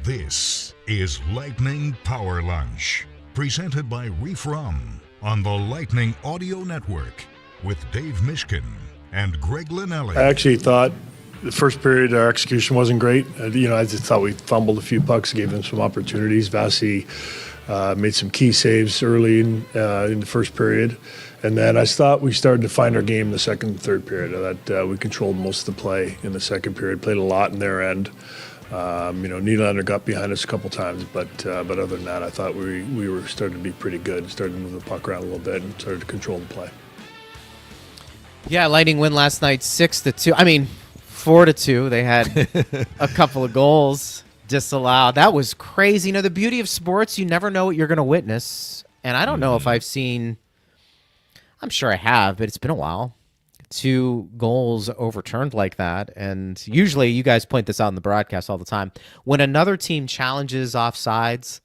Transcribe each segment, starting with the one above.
This is Lightning Power Lunch, presented by Reef Rum on the Lightning Audio Network with Dave Mishkin and Greg Linnelli. I actually thought the first period our execution wasn't great. I just thought we fumbled a few pucks, gave them some opportunities. Vasi made some key saves early in the first period. And then I thought we started to find our game in the second and third period. I thought we controlled most of the play in the second period, played a lot in their end. Nylander got behind us a couple times, but other than that, I thought we were starting to be pretty good. Started to move the puck around a little bit and started to control the play. Yeah, Lightning win last night 6-2. 4-2. They had a couple of goals disallowed. That was crazy. The beauty of sports, you never know what you're going to witness. And I don't know if I've seen, I'm sure I have, but it's been a while, 2 goals overturned like that. And usually, you guys point this out in the broadcast all the time, when another team challenges offsides,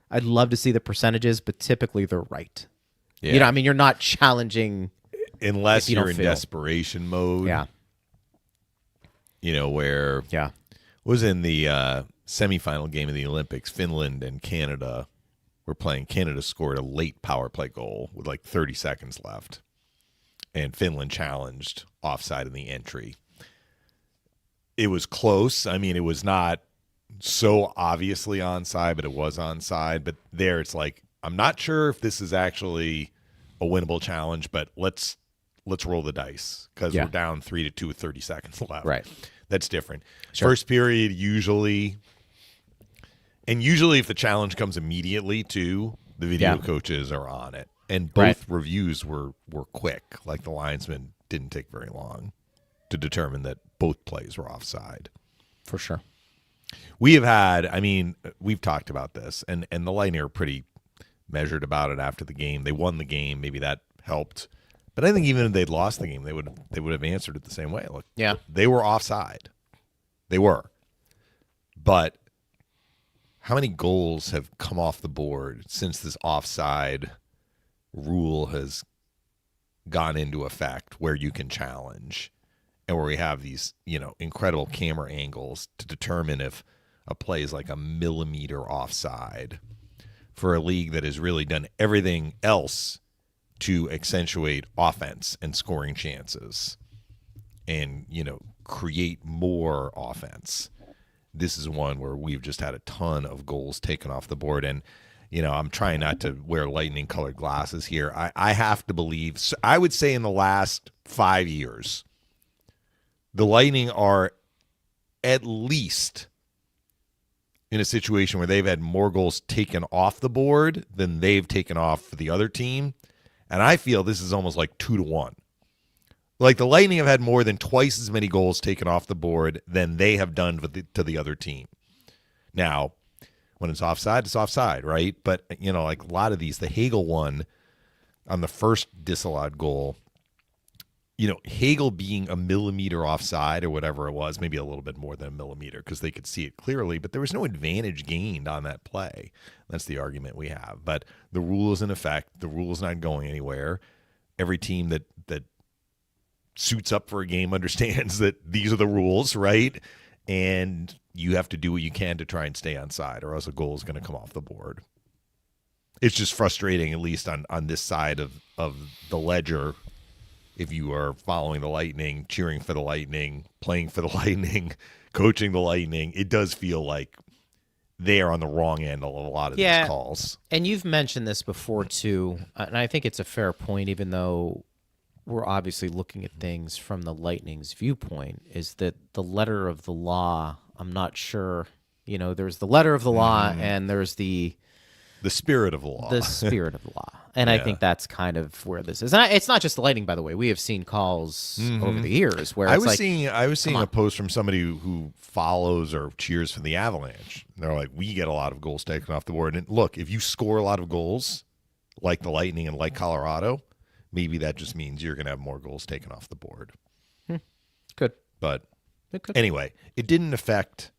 I'd love to see the percentages, but typically they're right. Yeah. You're not challenging unless you're in feel. Desperation mode. Yeah. Where was in the semifinal game of the Olympics, Finland and Canada were playing. Canada scored a late power play goal with like 30 seconds left. And Finland challenged offside in the entry. It was close. It was not so obviously onside, but it was onside. But there it's like, I'm not sure if this is actually a winnable challenge, but let's roll the dice because we're down 3-2 with 30 seconds left. Right. That's different. Sure. First period usually if the challenge comes immediately too, the video coaches are on it. And both reviews were quick. Like the linesman didn't take very long to determine that both plays were offside. For sure. We have had, we've talked about this, and the Lightning are pretty measured about it after the game. They won the game. Maybe that helped. But I think even if they'd lost the game, they would have answered it the same way. Look, they were offside. They were. But how many goals have come off the board since this offside rule has gone into effect where you can challenge and where we have these, incredible camera angles to determine if a play is like a millimeter offside for a league that has really done everything else to accentuate offense and scoring chances and, create more offense. This is one where we've just had a ton of goals taken off the board. And, I'm trying not to wear lightning-colored glasses here. I have to believe, I would say in the last 5 years, the Lightning are at least in a situation where they've had more goals taken off the board than they've taken off for the other team. And I feel this is almost like 2-1. Like the Lightning have had more than twice as many goals taken off the board than they have done to the other team. Now, when it's offside, right? But, like a lot of these, the Hagel one on the first disallowed goal, Hagel being a millimeter offside or whatever it was, maybe a little bit more than a millimeter because they could see it clearly, but there was no advantage gained on that play. That's the argument we have. But the rule is in effect. The rule is not going anywhere. Every team that suits up for a game understands that these are the rules, right? And you have to do what you can to try and stay on side or else a goal is going to come off the board. It's just frustrating, at least on this side of the ledger, if you are following the Lightning, cheering for the Lightning, playing for the Lightning, coaching the Lightning. It does feel like they are on the wrong end of a lot of these calls. And you've mentioned this before, too, and I think it's a fair point, even though we're obviously looking at things from the Lightning's viewpoint, is that the letter of the law, I'm not sure, there's the letter of the law and there's the spirit of the law. The spirit of the law. And I think that's kind of where this is. And it's not just the Lightning, by the way. We have seen calls over the years where I was seeing a post from somebody who follows or cheers for the Avalanche. They're like, we get a lot of goals taken off the board. And look, if you score a lot of goals like the Lightning and like Colorado, maybe that just means you're going to have more goals taken off the board. Good. But anyway, it didn't affect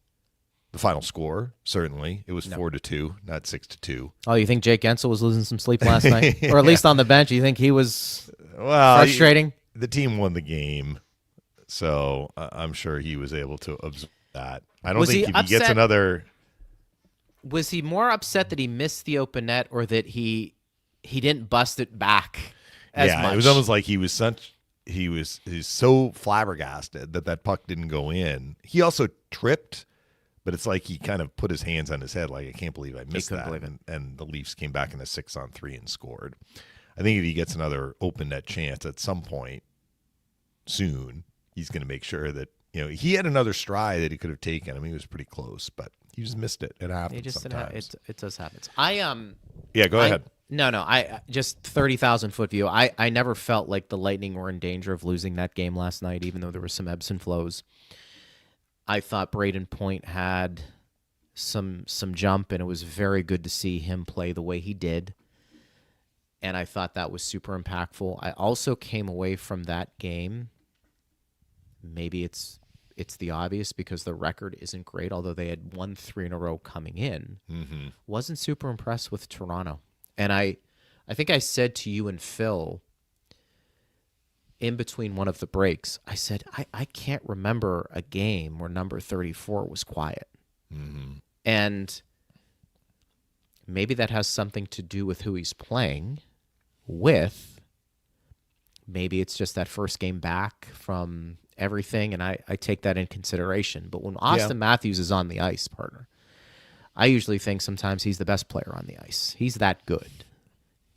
the final score, certainly. It was 4-2, not 6-2. Oh, you think Jake Gensel was losing some sleep last night? Or at least on the bench, you think he was frustrating? The team won the game, so I'm sure he was able to absorb that. I don't think if he gets another Was he more upset that he missed the open net or that he didn't bust it back as much? It was almost like he's so flabbergasted that puck didn't go in. He also tripped, but it's like he kind of put his hands on his head like, I can't believe I missed that. And the Leafs came back in a 6-on-3 and scored. I think if he gets another open net chance at some point soon, he's going to make sure that, he had another stride that he could have taken. I mean, he was pretty close, but he just missed it. It happens sometimes. It does happen. Yeah, go ahead. No, I just 30,000 foot view. I never felt like the Lightning were in danger of losing that game last night, even though there were some ebbs and flows. I thought Brayden Point had some jump, and it was very good to see him play the way he did. And I thought that was super impactful. I also came away from that game. Maybe it's the obvious because the record isn't great, although they had won 3 in a row coming in. Mm-hmm. Wasn't super impressed with Toronto. And I think I said to you and Phil in between one of the breaks, I said, I can't remember a game where number 34 was quiet. Mm-hmm. And maybe that has something to do with who he's playing with. Maybe it's just that first game back from everything, and I take that in consideration. But when Austin Matthews is on the ice, partner, I usually think sometimes he's the best player on the ice. He's that good.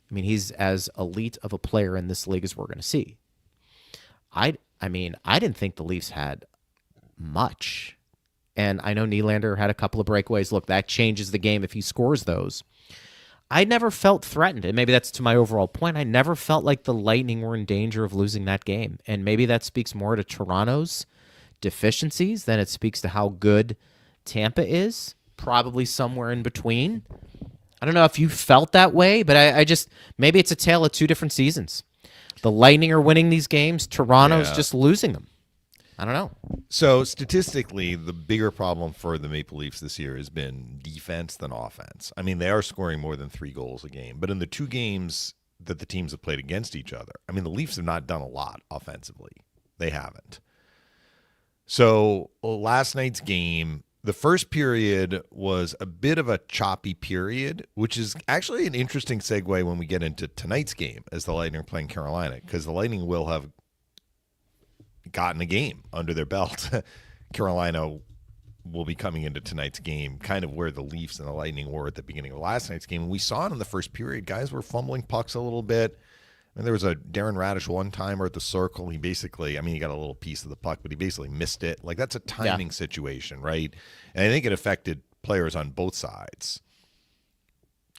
I mean, he's as elite of a player in this league as we're going to see. I didn't think the Leafs had much. And I know Nylander had a couple of breakaways. Look, that changes the game if he scores those. I never felt threatened, and maybe that's to my overall point. I never felt like the Lightning were in danger of losing that game. And maybe that speaks more to Toronto's deficiencies than it speaks to how good Tampa is. Probably somewhere in between. I don't know if you felt that way, but I just, maybe it's a tale of two different seasons. The Lightning are winning these games. Toronto's just losing them. I don't know. So statistically, the bigger problem for the Maple Leafs this year has been defense than offense. I mean, they are scoring more than 3 goals a game, but in the 2 games that the teams have played against each other, I mean, the Leafs have not done a lot offensively. They haven't. So last night's game, the first period was a bit of a choppy period, which is actually an interesting segue when we get into tonight's game as the Lightning are playing Carolina, because the Lightning will have gotten a game under their belt. Carolina will be coming into tonight's game kind of where the Leafs and the Lightning were at the beginning of last night's game. And we saw it in the first period. Guys were fumbling pucks a little bit. And there was a Darren Radish one-timer at the circle. He basically, he got a little piece of the puck, but he basically missed it. Like, that's a timing situation, right? And I think it affected players on both sides.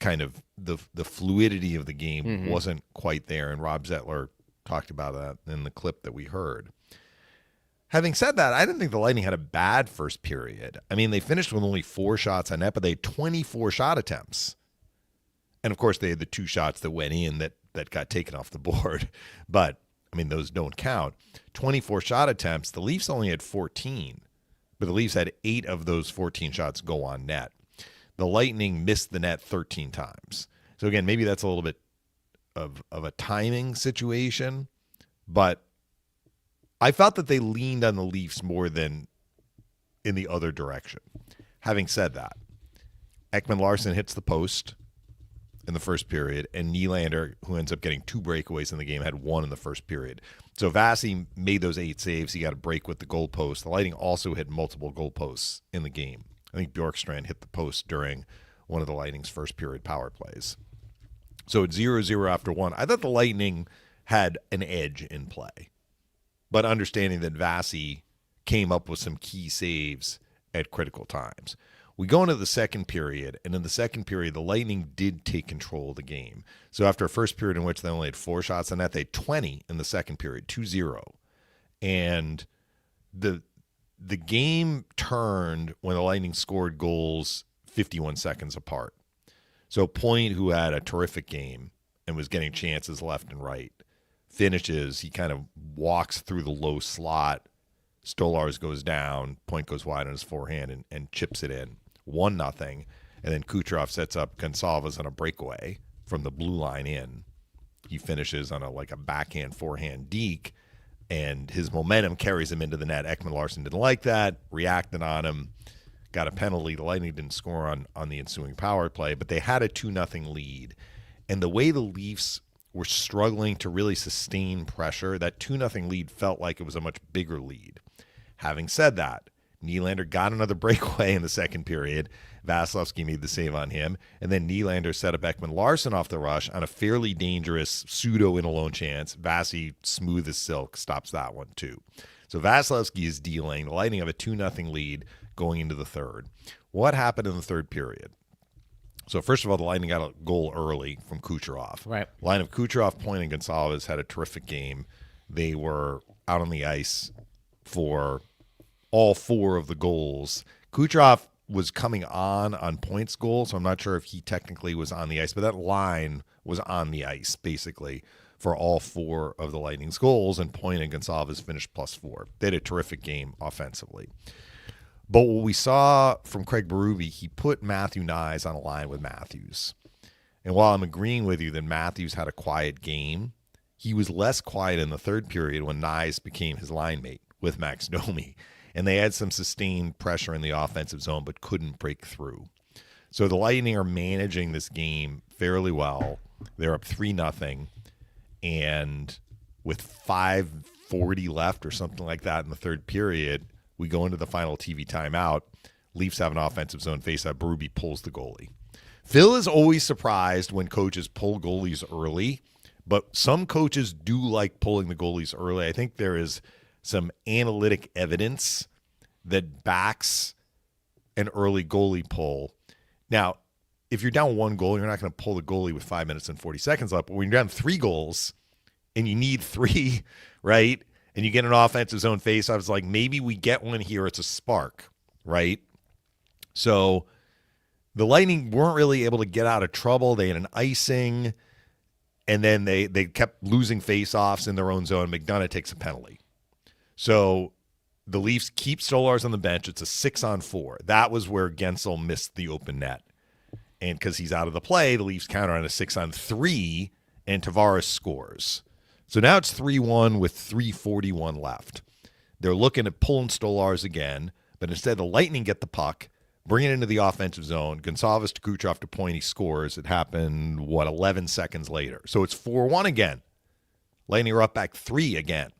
Kind of the fluidity of the game wasn't quite there, and Rob Zettler talked about that in the clip that we heard. Having said that, I didn't think the Lightning had a bad first period. I mean, they finished with only 4 shots on net, but they had 24 shot attempts. And, of course, they had the 2 shots that went in that got taken off the board. But, those don't count. 24 shot attempts. The Leafs only had 14, but the Leafs had 8 of those 14 shots go on net. The Lightning missed the net 13 times. So, again, maybe that's a little bit of a timing situation, but I felt that they leaned on the Leafs more than in the other direction. Having said that, Ekman-Larsson hits the post in the first period, and Nylander, who ends up getting 2 breakaways in the game, had 1 in the first period. So Vasi made those 8 saves. He got a break with the goalpost. The Lightning also hit multiple goalposts in the game. I think Bjorkstrand hit the post during one of the Lightning's first period power plays. So it's 0-0 after 1. I thought the Lightning had an edge in play, but understanding that Vasi came up with some key saves at critical times. We go into the second period, and in the second period, the Lightning did take control of the game. So after a first period in which they only had 4 shots on net, they had 20 in the second period, 2-0. And the game turned when the Lightning scored goals 51 seconds apart. So Point, who had a terrific game and was getting chances left and right, finishes. He kind of walks through the low slot. Stolarz goes down. Point goes wide on his forehand and chips it in. 1-0. And then Kucherov sets up Gonçalves on a breakaway from the blue line in. He finishes on a backhand forehand deke, and his momentum carries him into the net. Ekman-Larsson didn't like that, reacted on him. got a penalty. The Lightning didn't score on the ensuing power play, but they had a 2-0 lead. And the way the Leafs were struggling to really sustain pressure, that 2-0 lead felt like it was a much bigger lead. Having said that, Nylander got another breakaway in the second period. Vasilevskiy made the save on him. And then Nylander set up Ekman-Larsson off the rush on a fairly dangerous pseudo-in-alone chance. Vasi, smooth as silk, stops that one too. So Vasilevskiy is dealing. The Lightning have a 2-0 lead going into the third. What happened in the third period? So first of all, the Lightning got a goal early from Kucherov. Right. Line of Kucherov, Point, and Gonçalves had a terrific game. They were out on the ice for all 4 of the goals. Kucherov was coming on Point's goal, so I'm not sure if he technically was on the ice, but that line was on the ice basically for all 4 of the Lightning's goals, and Point and Gonçalves finished +4. They had a terrific game offensively. But what we saw from Craig Berube, he put Matthew Knies on a line with Matthews. And while I'm agreeing with you that Matthews had a quiet game, he was less quiet in the third period when Knies became his line mate with Max Domi. And they had some sustained pressure in the offensive zone but couldn't break through. So the Lightning are managing this game fairly well. They're up 3-0. And with 5:40 left or something like that in the third period, we go into the final TV timeout. Leafs have an offensive zone faceoff. Berube pulls the goalie. Phil is always surprised when coaches pull goalies early, but some coaches do like pulling the goalies early. I think there is some analytic evidence that backs an early goalie pull. Now, if you're down 1 goal, you're not going to pull the goalie with 5 minutes and 40 seconds left. But when you're down 3 goals and you need 3, right, and you get an offensive zone faceoff, it's like maybe we get one here. It's a spark, right? So the Lightning weren't really able to get out of trouble. They had an icing, and then they kept losing faceoffs in their own zone. McDonough takes a penalty. So the Leafs keep Stolarz on the bench. It's a 6-on-4. That was where Gensel missed the open net. And because he's out of the play, the Leafs counter on a 6-on-3, and Tavares scores. So now it's 3-1 with 3:41 left. They're looking at pulling Stolarz again, but instead the Lightning get the puck, bring it into the offensive zone. Gonçalves to Kucherov to Point, he scores. It happened, 11 seconds later. So it's 4-1 again. Lightning are up back 3 again.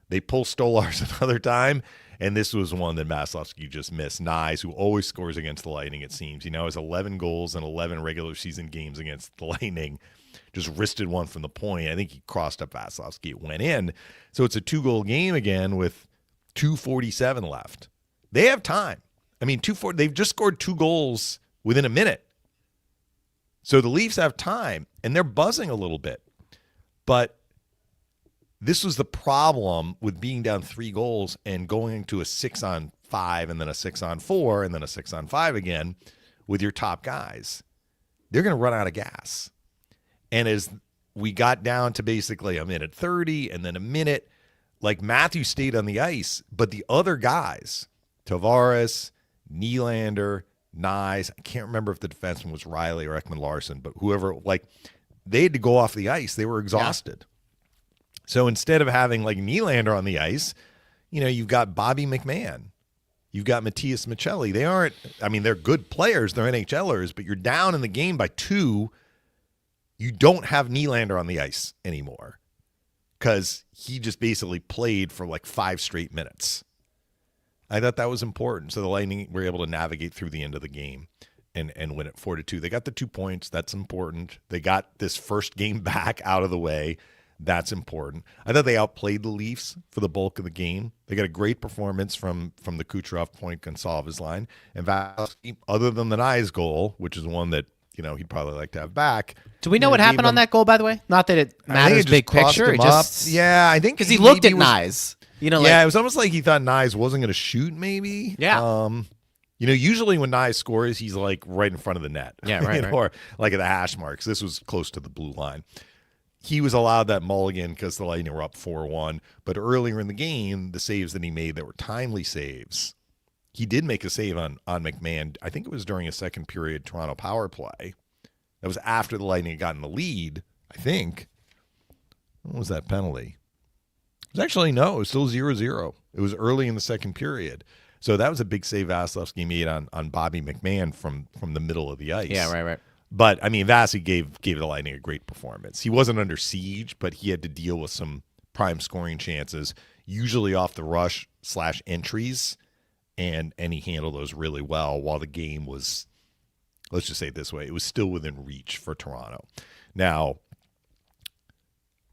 They pull Stolarz another time, and this was one that Vasilevskiy just missed. Knies, who always scores against the Lightning, it seems. He now has 11 goals in 11 regular season games against the Lightning. Just wristed one from the point. I think he crossed up Vasilevskiy. It went in. So it's a 2-goal game again with 2:47 left. They have time. I mean, they've just scored 2 goals within a minute. So the Leafs have time, and they're buzzing a little bit. But this was the problem with being down 3 goals and going to a 6-on-5 and then a 6-on-4 and then a 6-on-5 again with your top guys. They're going to run out of gas. And as we got down to basically a minute 30 and then a minute, like Matthews stayed on the ice, but the other guys, Tavares, Nylander, Knies, I can't remember if the defenseman was Riley or Ekman-Larsson, but whoever, like, they had to go off the ice. They were exhausted. Yeah. So instead of having like Nylander on the ice, you've got Bobby McMahon. You've got Matias Michelli. They're good players. They're NHLers, but you're down in the game by 2. You don't have Nylander on the ice anymore because he just basically played for like 5 straight minutes. I thought that was important. So the Lightning were able to navigate through the end of the game and win it 4-2. They got the 2 points. That's important. They got this first game back out of the way. That's important. I thought they outplayed the Leafs for the bulk of the game. They got a great performance from the Kucherov, Point, Gonçalves line. And Vasilevskiy, other than the Knies goal, which is one that he'd probably like to have back. Do we know what happened on that goal, by the way? Not that it matters big picture. I think because he looked at Knies. It was almost like he thought Knies wasn't going to shoot. Maybe. Yeah. Usually when Knies scores, he's like right in front of the net. Yeah, right. Or like at the hash marks. This was close to the blue line. He was allowed that mulligan because the Lightning were up 4-1. But earlier in the game, the saves that he made that were timely saves, he did make a save on McMahon. I think it was during a second period Toronto power play. That was after the Lightning had gotten the lead, I think. What was that penalty? It was actually, no, it was still 0-0. It was early in the second period. So that was a big save Vasilevskiy made on Bobby McMahon from the middle of the ice. Yeah, right. But, I mean, Vasi gave the Lightning a great performance. He wasn't under siege, but he had to deal with some prime scoring chances, usually off the rush / entries, and he handled those really well while the game was, let's just say it this way, it was still within reach for Toronto. Now,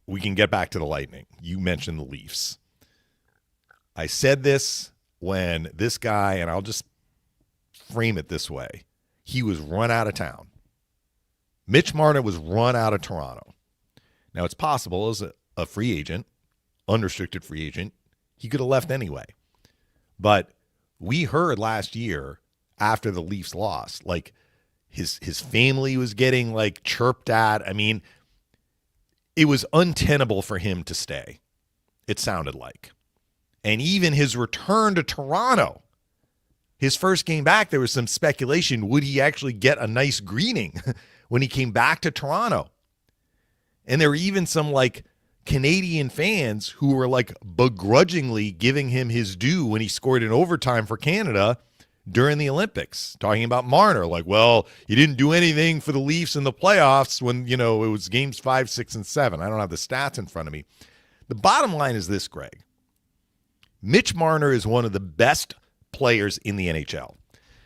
we can get back to the Lightning. You mentioned the Leafs. I said this when this guy, and I'll just frame it this way, he was run out of town. Mitch Marner was run out of Toronto. Now, it's possible as a free agent, unrestricted free agent, he could have left anyway. But we heard last year after the Leafs lost, like his family was getting like chirped at. I mean, it was untenable for him to stay, it sounded like. And even his return to Toronto, his first game back, there was some speculation, would he actually get a nice greeting when he came back to Toronto? And there were even some like Canadian fans who were like begrudgingly giving him his due when he scored in overtime for Canada during the Olympics, talking about Marner, like, well, he didn't do anything for the Leafs in the playoffs when, it was games 5, 6, and 7. I don't have the stats in front of me. The bottom line is this, Greg. Mitch Marner is one of the best players in the NHL.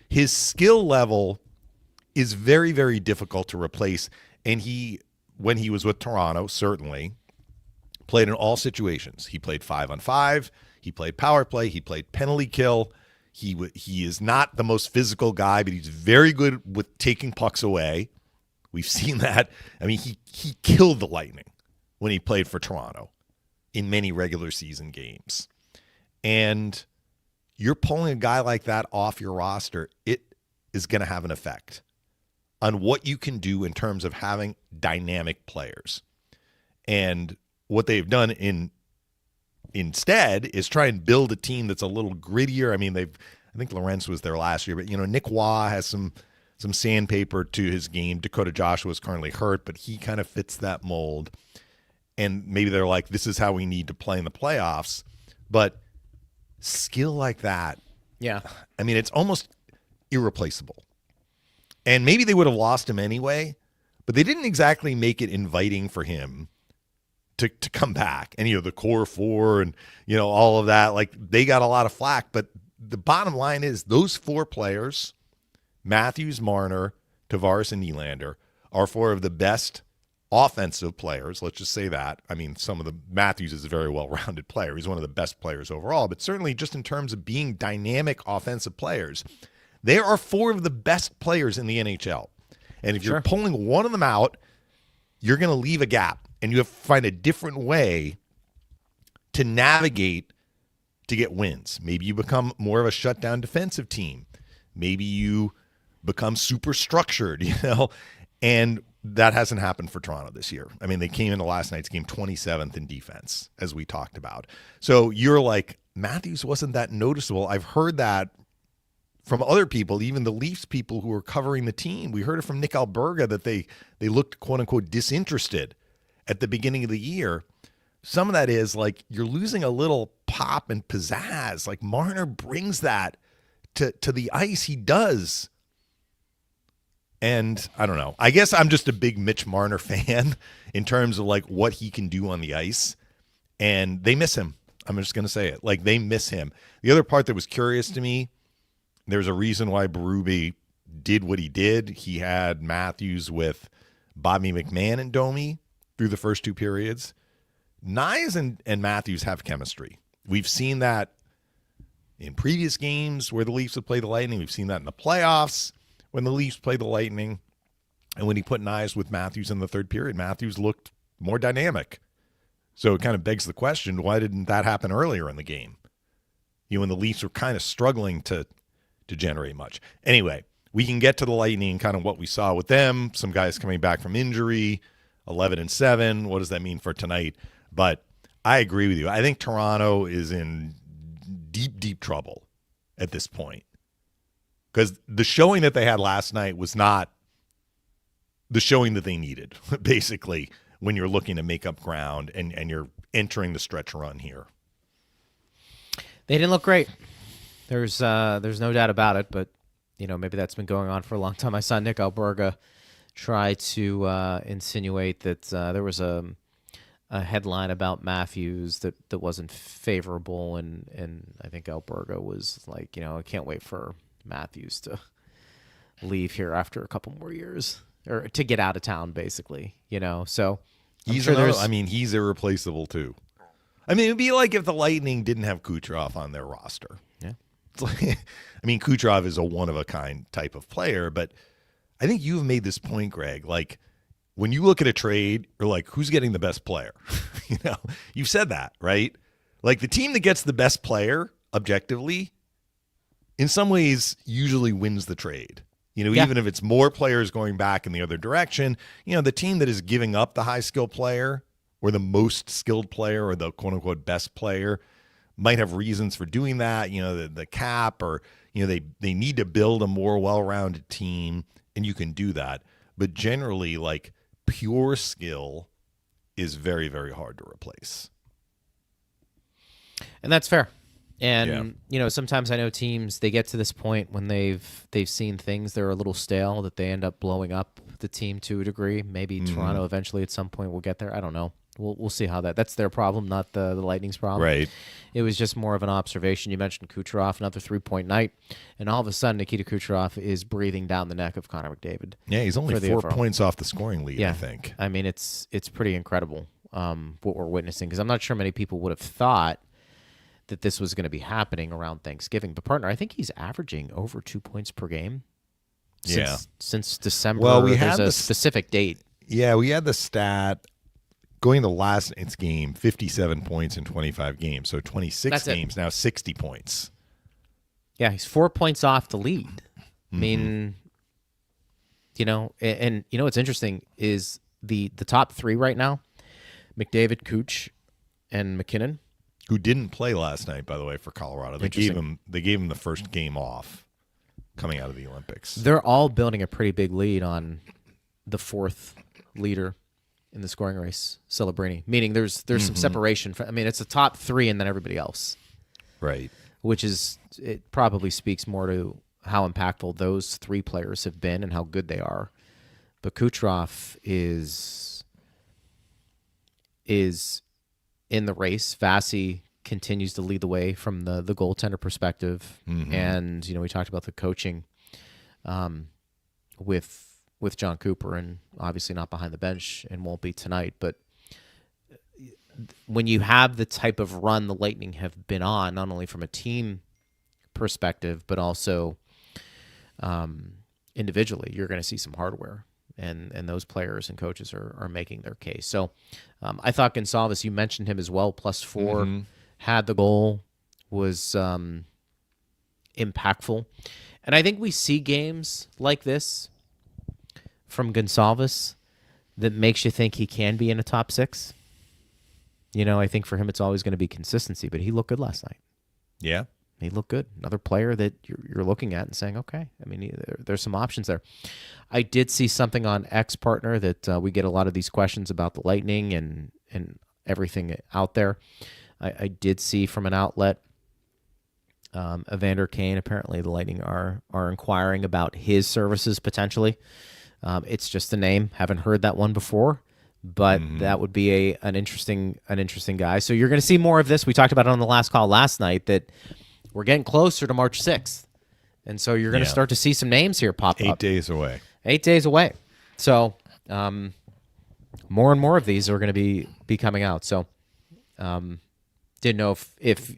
His skill level is very, very difficult to replace. And when he was with Toronto, certainly played in all situations. He played 5-on-5. He played power play. He played penalty kill. He is not the most physical guy, but he's very good with taking pucks away. We've seen that. I mean, he killed the Lightning when he played for Toronto in many regular season games. And you're pulling a guy like that off your roster, it is going to have an effect on what you can do in terms of having dynamic players. And what they've done instead is try and build a team that's a little grittier. I mean, I think Lawrence was there last year, but Nick Waugh has some sandpaper to his game. Dakota Joshua is currently hurt, but he kind of fits that mold. And maybe they're like, this is how we need to play in the playoffs. But skill like that, yeah, I mean, it's almost irreplaceable. And maybe they would have lost him anyway, but they didn't exactly make it inviting for him to come back. And, the core four and, all of that, like they got a lot of flack. But the bottom line is those four players, Matthews, Marner, Tavares, and Nylander, are four of the best offensive players. Let's just say that. I mean, Matthews is a very well-rounded player. He's one of the best players overall, but certainly just in terms of being dynamic offensive players, they are four of the best players in the NHL. And if you're pulling one of them out, you're going to leave a gap, and you have to find a different way to navigate to get wins. Maybe you become more of a shutdown defensive team. Maybe you become super structured, and that hasn't happened for Toronto this year. I mean, they came into last night's game 27th in defense, as we talked about. So you're like, Matthews wasn't that noticeable. I've heard that from other people, even the Leafs people who were covering the team. We heard it from Nick Alberga that they looked, quote unquote, disinterested at the beginning of the year. Some of that is like you're losing a little pop and pizzazz. Like Marner brings that to the ice. He does. And I don't know. I guess I'm just a big Mitch Marner fan in terms of like what he can do on the ice. And they miss him. I'm just going to say it. Like they miss him. The other part that was curious to me, there's a reason why Berube did what he did. He had Matthews with Bobby McMahon and Domi through the first two periods. Nyes and Matthews have chemistry. We've seen that in previous games where the Leafs have played the Lightning. We've seen that in the playoffs when the Leafs played the Lightning. And when he put Nyes with Matthews in the third period, Matthews looked more dynamic. So it kind of begs the question, why didn't that happen earlier in the game? When the Leafs were kind of struggling to generate much. Anyway, we can get to the Lightning and kind of what we saw with them. Some guys coming back from injury, 11-7. What does that mean for tonight? But I agree with you. I think Toronto is in deep, deep trouble at this point. Because the showing that they had last night was not the showing that they needed, basically, when you're looking to make up ground and you're entering the stretch run here. They didn't look great. There's no doubt about it, but maybe that's been going on for a long time. I saw Nick Alberga try to insinuate that there was a headline about Matthews that wasn't favorable, and I think Alberga was like, I can't wait for Matthews to leave here after a couple more years, or to get out of town, basically. So he's irreplaceable too. I mean, it'd be like if the Lightning didn't have Kucherov on their roster. Yeah. It's like, Kucherov is a one-of-a-kind type of player, but I think you've made this point, Greg. Like, when you look at a trade, you're like, who's getting the best player? You've said that, right? Like, the team that gets the best player, objectively, in some ways, usually wins the trade. Even if it's more players going back in the other direction, the team that is giving up the high-skilled player or the most skilled player or the quote-unquote best player might have reasons for doing that, the cap, or, they need to build a more well-rounded team, and you can do that. But generally, like, pure skill is very, very hard to replace. And that's fair. And, sometimes I know teams, they get to this point when they've seen things that are a little stale, that they end up blowing up the team to a degree. Maybe Toronto eventually at some point will get there. I don't know. We'll see how that's their problem, not the Lightning's problem. Right. It was just more of an observation. You mentioned Kucherov, another 3-point night, and all of a sudden Nikita Kucherov is breathing down the neck of Connor McDavid. Yeah, he's only 4 points off the scoring lead, I think. I mean, it's pretty incredible what we're witnessing, because I'm not sure many people would have thought that this was going to be happening around Thanksgiving. But, partner, I think he's averaging over 2 points per game since December. Well, we had a specific date. Yeah, we had the stat going to last night's game, 57 points in 25 games. So 26 games, now 60 points. Yeah, he's 4 points off the lead. I mean, and what's interesting is the top three right now, McDavid, Kuch, and McKinnon. Who didn't play last night, by the way, for Colorado. They gave him the first game off coming out of the Olympics. They're all building a pretty big lead on the fourth leader in the scoring race, Celebrini. Meaning there's some separation. It's the top three and then everybody else. Right. It probably speaks more to how impactful those three players have been and how good they are. But Kucherov is in the race. Vasi continues to lead the way from the goaltender perspective. And, we talked about the coaching with John Cooper, and obviously not behind the bench and won't be tonight. But when you have the type of run the Lightning have been on, not only from a team perspective, but also individually, you're going to see some hardware. And those players and coaches are making their case. So I thought Gonsalves, you mentioned him as well, +4, had the goal, was impactful. And I think we see games like this from Gonsalves that makes you think he can be in a top 6. I think for him it's always going to be consistency, but he looked good last night. Yeah. He looked good. Another player that you're looking at and saying, okay, there's some options there. I did see something on X, partner, that we get a lot of these questions about the Lightning and everything out there. I did see from an outlet, Evander Kane, apparently the Lightning are inquiring about his services potentially. It's just a name. Haven't heard that one before, but that would be an interesting guy. So you're going to see more of this. We talked about it on the last call last night that we're getting closer to March 6th. And so you're going to start to see some names here pop up. 8 days away. 8 days away. So more and more of these are going to be coming out. So didn't know if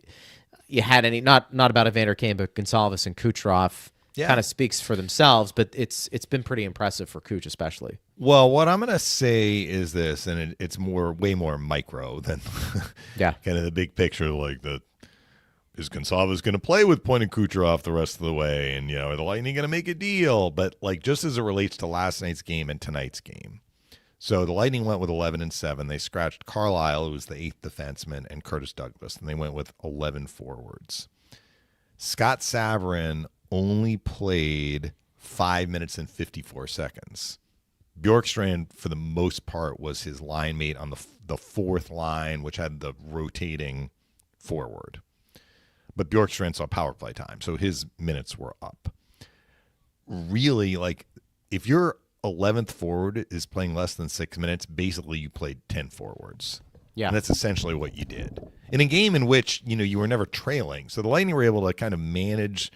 you had any, not about Evander Kane, but Gonsalves and Kucherov kind of speaks for themselves, but it's been pretty impressive for Kuch especially. Well, what I'm going to say is this, and it's way more micro than kind of the big picture, like is Gonsalves going to play with Point and Kucherov the rest of the way? And, are the Lightning going to make a deal? But, just as it relates to last night's game and tonight's game. So the Lightning went with 11-7. They scratched Carlisle, who was the 8th defenseman, and Curtis Douglas, and they went with 11 forwards. Scott Savarin only played 5 minutes and 54 seconds. Bjorkstrand, for the most part, was his line mate on the fourth line, which had the rotating forward. But Bjorkstrand saw power play time, so his minutes were up. Really, like, if your 11th forward is playing less than 6 minutes, basically you played 10 forwards. Yeah. And that's essentially what you did. In a game in which, you were never trailing. So the Lightning were able to kind of manage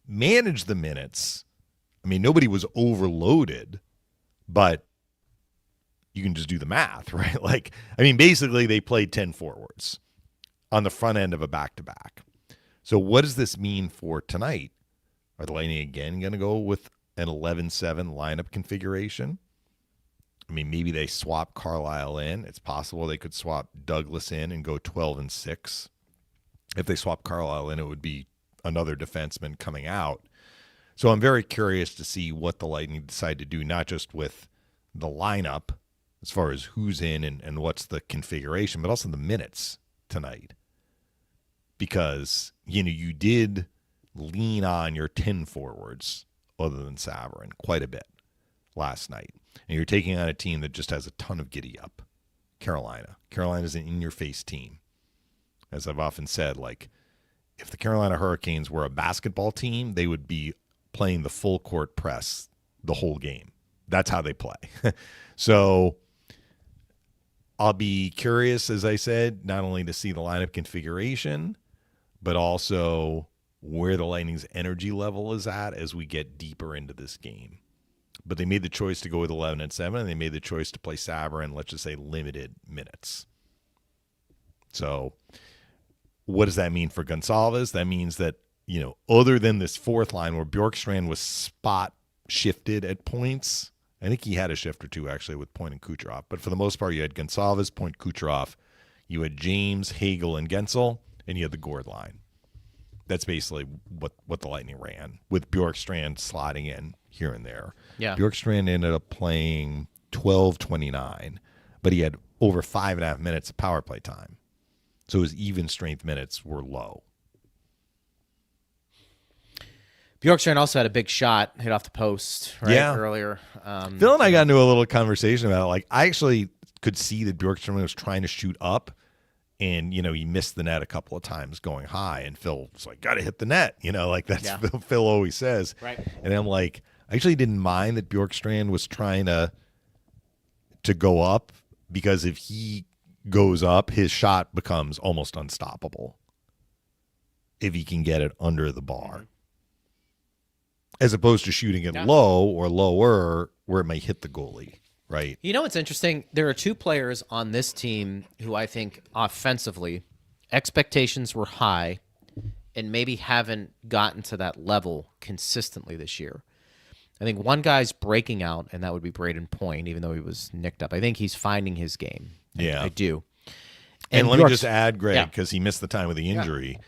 the minutes. I mean, nobody was overloaded, but you can just do the math, right? Like, I mean, basically they played 10 forwards on the front end of a back-to-back. So what does this mean for tonight? Are the Lightning again going to go with an 11-7 lineup configuration? I mean, maybe they swap Carlisle in. It's possible they could swap Douglas in and go 12-6. If they swap Carlisle in, it would be another defenseman coming out. So I'm very curious to see what the Lightning decide to do, not just with the lineup as far as who's in and what's the configuration, but also the minutes tonight. Because, you did lean on your 10 forwards other than Savarin quite a bit last night. And you're taking on a team that just has a ton of giddy up. Carolina. Carolina's an in-your-face team. As I've often said, like, if the Carolina Hurricanes were a basketball team, they would be playing the full court press the whole game. That's how they play. So I'll be curious, as I said, not only to see the lineup configuration, but also where the Lightning's energy level is at as we get deeper into this game. But they made the choice to go with 11-7, and they made the choice to play Savarin, let's just say, limited minutes. So what does that mean for Gonçalves? That means that, other than this fourth line where Bjorkstrand was spot shifted at points, I think he had a shift or two, actually, with Point and Kucherov. But for the most part, you had Gonçalves, Point, Kucherov. You had James, Hagel, and Gensel, and you had the Gord line. That's basically what the Lightning ran, with Bjorkstrand slotting in here and there. Yeah. Bjorkstrand ended up playing 12:29, but he had over 5.5 minutes of power play time. So his even strength minutes were low. Bjorkstrand also had a big shot hit off the post earlier. Phil and I got into a little conversation about it. Like, I actually could see that Bjorkstrand was trying to shoot up, and, he missed the net a couple of times going high, and Phil was like, got to hit the net. Like that's what Phil always says. Right. And I'm like, I actually didn't mind that Bjorkstrand was trying to go up, because if he goes up, his shot becomes almost unstoppable if he can get it under the bar, as opposed to shooting it low or lower where it may hit the goalie. Right. What's interesting? There are two players on this team who I think offensively expectations were high and maybe haven't gotten to that level consistently this year. I think one guy's breaking out, and that would be Brayden Point, even though he was nicked up. I think he's finding his game. Yeah. I do. And let me just add, Greg, because he missed the time with the injury. Yeah.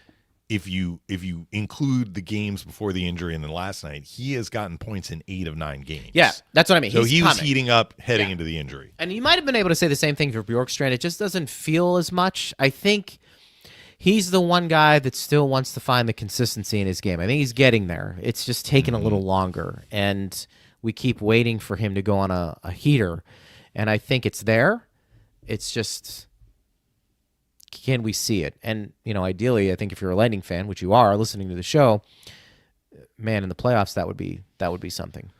If you include the games before the injury and then last night, he has gotten points in 8 of 9 games. Yeah, that's what I mean. So he was heating up heading into the injury. And you might have been able to say the same thing for Bjorkstrand. It just doesn't feel as much. I think he's the one guy that still wants to find the consistency in his game. I think he's getting there. It's just taking a little longer, and we keep waiting for him to go on a heater. And I think it's there. It's just, can we see it? And, ideally, I think if you're a Lightning fan, which you are, listening to the show, man, in the playoffs, that would be something.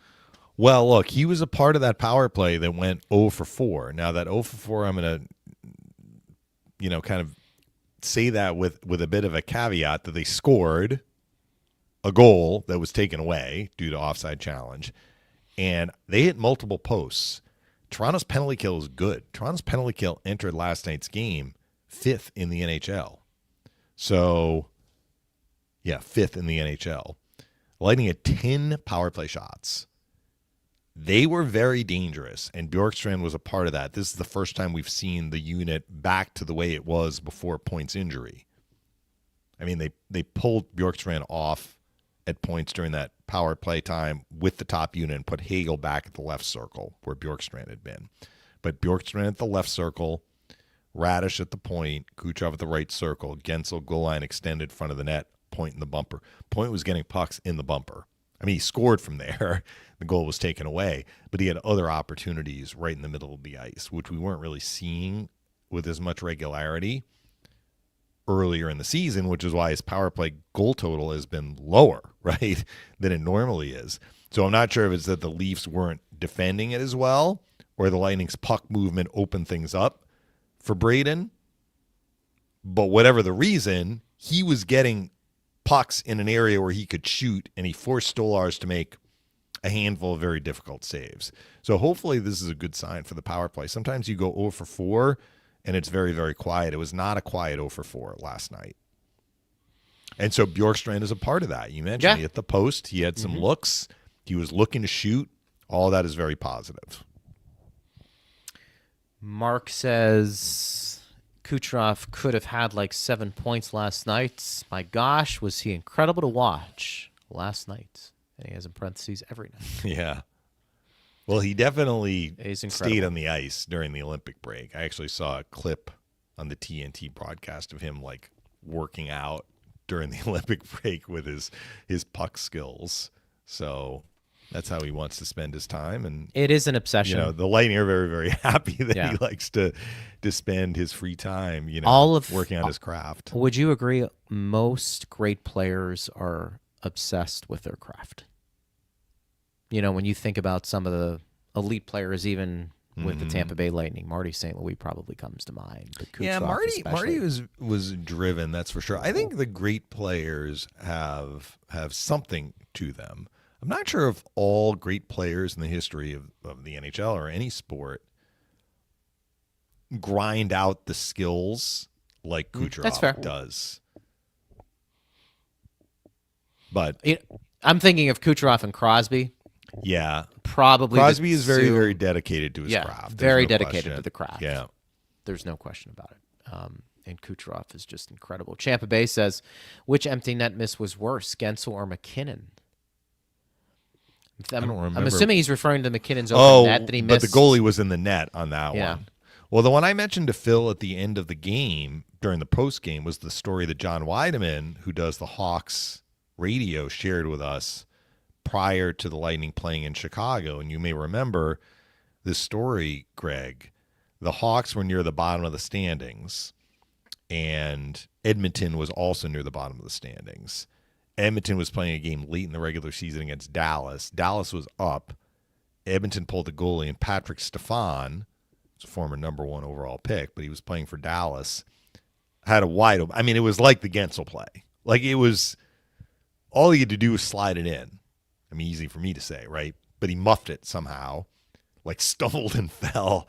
Well, look, he was a part of that power play that went 0 for 4. Now, that 0 for 4, I'm going to, kind of say that with a bit of a caveat that they scored a goal that was taken away due to offside challenge, and they hit multiple posts. Toronto's penalty kill is good. Toronto's penalty kill entered last night's game 5th in the NHL. So, 5th in the NHL. Lightning had 10 power play shots. They were very dangerous, and Bjorkstrand was a part of that. This is the first time we've seen the unit back to the way it was before Point's injury. I mean, they pulled Bjorkstrand off at points during that power play time with the top unit and put Hagel back at the left circle where Bjorkstrand had been. But Bjorkstrand at the left circle, Radish at the point, Kucherov at the right circle, Gensel goal line extended front of the net, Point in the bumper. Point was getting pucks in the bumper. I mean, he scored from there. The goal was taken away, but he had other opportunities right in the middle of the ice, which we weren't really seeing with as much regularity earlier in the season, which is why his power play goal total has been lower, right, than it normally is. So I'm not sure if it's that the Leafs weren't defending it as well or the Lightning's puck movement opened things up for Brayden. But whatever the reason, he was getting pucks in an area where he could shoot, and he forced Stolarz to make a handful of very difficult saves. So hopefully this is a good sign for the power play. Sometimes you go 0 for 4, and it's very, very quiet. It was not a quiet 0 for 4 last night. And so Bjorkstrand is a part of that. You mentioned he hit the post. He had some looks. He was looking to shoot. All that is very positive. Mark says Kucherov could have had like 7 points last night. My gosh, was he incredible to watch last night. And he has in parentheses every night. Yeah. Well, he definitely He's stayed on the ice during the Olympic break. I actually saw a clip on the TNT broadcast of him like working out during the Olympic break with his puck skills. So that's how he wants to spend his time. And it is an obsession. You know, the Lightning are very, very happy that he likes to spend his free time, working on his craft. Would you agree most great players are obsessed with their craft? You know, when you think about some of the elite players, even with the Tampa Bay Lightning, Marty St. Louis probably comes to mind. But Kucherov Marty was driven, that's for sure. I think the great players have something to them. I'm not sure if all great players in the history of the NHL or any sport grind out the skills like Kucherov does. But I'm thinking of Kucherov and Crosby. Yeah. Probably Crosby is very, very dedicated to his craft. Very dedicated to the craft. Yeah. There's no question about it. And Kucherov is just incredible. Tampa Bay says, which empty net miss was worse, Gensel or McKinnon? I don't remember. I'm assuming he's referring to McKinnon's open net that he missed. But the goalie was in the net on that one. Well, the one I mentioned to Phil at the end of the game, during the post game, was the story that John Weideman, who does the Hawks radio, shared with us prior to the Lightning playing in Chicago. And you may remember this story, Greg. The Hawks were near the bottom of the standings, and Edmonton was also near the bottom of the standings. Edmonton was playing a game late in the regular season against Dallas. Dallas was up. Edmonton pulled the goalie, and Patrick Stefan, a former number 1 overall pick, but he was playing for Dallas, had a wide open. I mean, it was like the Gensel play. Like, it was all he had to do was slide it in. I mean, easy for me to say, right? But he muffed it somehow, like stumbled and fell.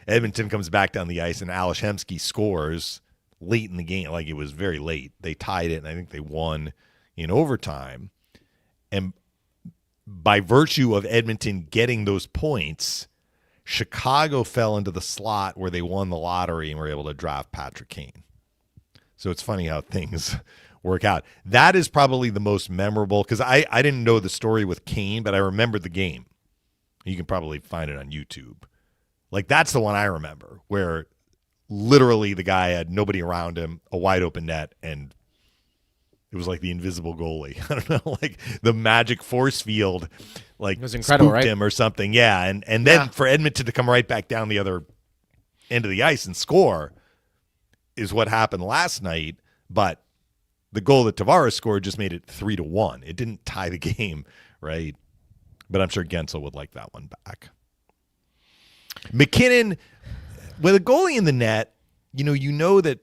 Edmonton comes back down the ice, and Alashemsky scores late in the game. Like, it was very late. They tied it, and I think they won in overtime. And by virtue of Edmonton getting those points, Chicago fell into the slot where they won the lottery and were able to draft Patrick Kane. So it's funny how things work out. That is probably the most memorable, because I didn't know the story with Kane, but I remembered the game. You can probably find it on YouTube. Like, that's the one I remember, where literally the guy had nobody around him, a wide open net, and it was like the invisible goalie. I don't know, like the magic force field, like, it was incredible, spooked him or something. Yeah, and then for Edmonton to come right back down the other end of the ice and score is what happened last night. But the goal that Tavares scored just made it 3-1. It didn't tie the game, right? But I'm sure Gensel would like that one back. McKinnon, with a goalie in the net, you know that,